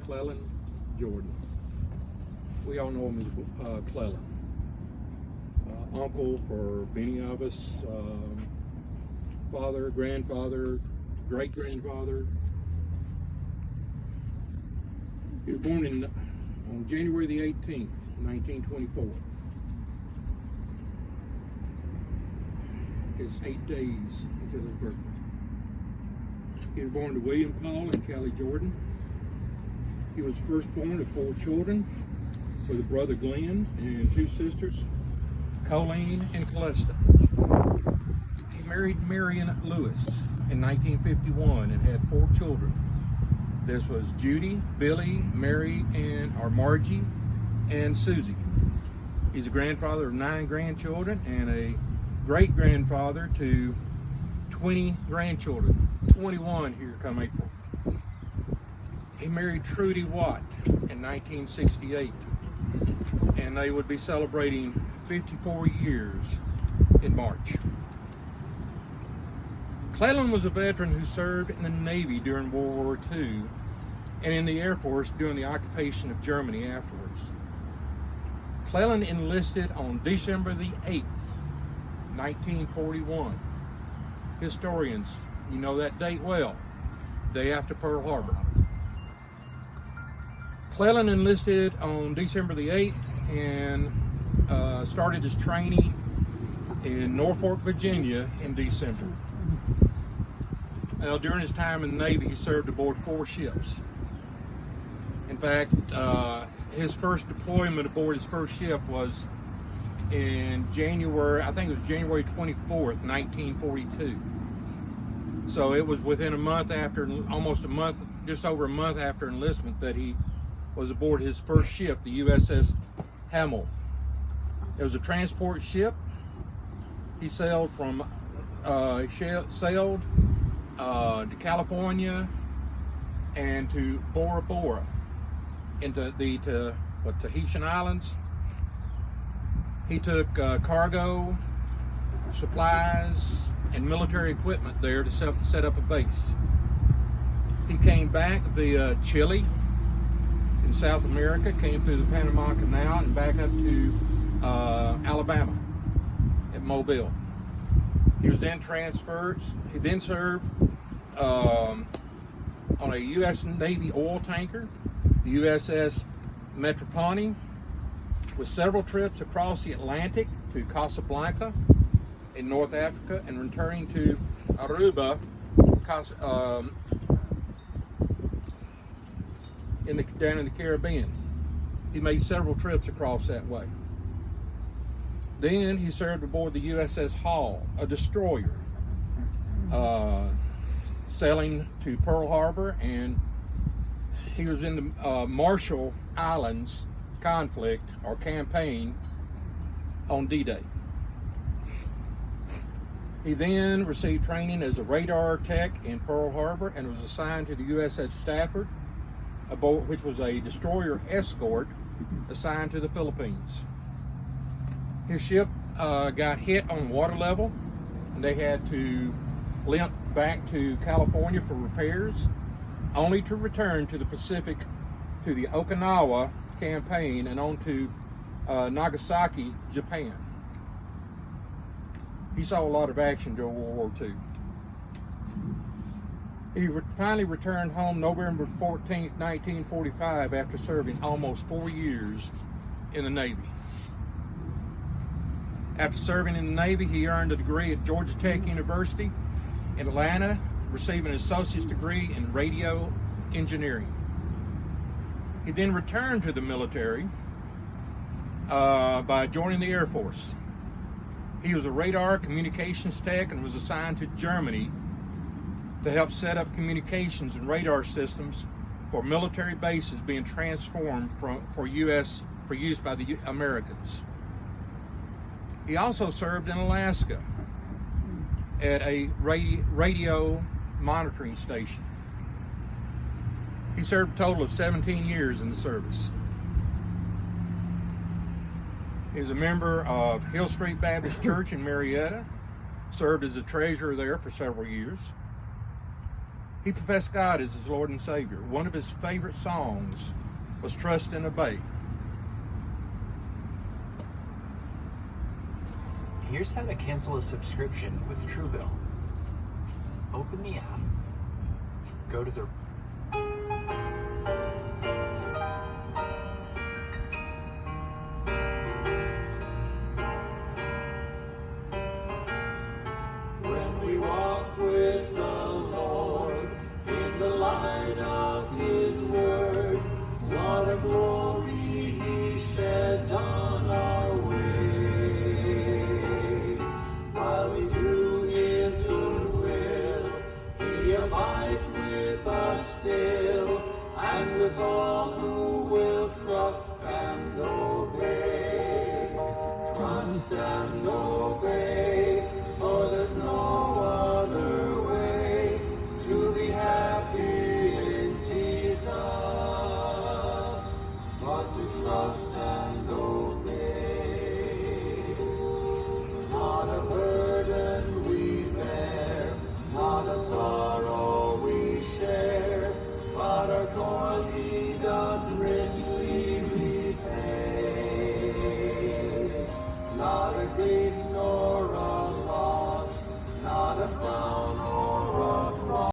Clellan Jordan. We all know him as Clellan. Uncle for many of us, father, grandfather, great-grandfather. He was born on January the 18th, 1924. It's 8 days until his birthday. He was born to William Paul and Kelly Jordan. He was the firstborn of 4 children with a brother Glenn and 2 sisters, Colleen and Callista. He married Marion Lewis in 1951 and had 4 children. This was Judy, Billy, Mary, and Margie, and Susie. He's a grandfather of 9 grandchildren and a great-grandfather to 20 grandchildren, 21 here come April. He married Trudy Watt in 1968, and they would be celebrating 54 years in March. Clellan was a veteran who served in the Navy during World War II and in the Air Force during the occupation of Germany afterwards. Clellan enlisted on December the 8th, 1941. Historians, you know that date well, day after Pearl Harbor. Clellan enlisted on December the 8th and started his training in Norfolk, Virginia in December. During his time in the Navy, he served aboard 4 ships. In fact, his first deployment aboard his first ship was in January, I think it was January 24th, 1942. So it was within a month after, almost a month, just over a month after enlistment that he was aboard his first ship, the USS Hamel. It was a transport ship. He sailed to California and to Bora Bora, into the Tahitian Islands. He took cargo, supplies, and military equipment there to set up a base. He came back via Chile in South America, came through the Panama Canal and back up to Alabama at Mobile. He was then transferred. He then served on a U.S. Navy oil tanker, the USS Metropolitan, with several trips across the Atlantic to Casablanca in North Africa and returning to Aruba down in the Caribbean. He made several trips across that way. Then he served aboard the USS Hall, a destroyer, sailing to Pearl Harbor, and he was in the Marshall Islands conflict or campaign on D-Day. He then received training as a radar tech in Pearl Harbor and was assigned to the USS Stafford, which was a destroyer escort assigned to the Philippines. His ship got hit on water level, and they had to limp back to California for repairs, only to return to the Pacific, to the Okinawa campaign and on to Nagasaki, Japan. He saw a lot of action during World War II. He finally returned home November 14th, 1945, after serving almost 4 years in the Navy. After serving in the Navy, he earned a degree at Georgia Tech University in Atlanta, receiving an associate's degree in radio engineering. He then returned to the military by joining the Air Force. He was a radar communications tech and was assigned to Germany to help set up communications and radar systems for military bases being transformed for use by the Americans. He also served in Alaska at a radio monitoring station. He served a total of 17 years in the service. He was a member of Hill Street Baptist Church in Marietta, served as a treasurer there for several years. He professed God as his Lord and Savior. One of his favorite songs was Trust and Obey. Here's how to cancel a subscription with Truebill. Open the app, go to the When we walk with the Lord in the light of His Word, what a glory He sheds on our way. While we do His good will, He abides with us still, and with all who will trust and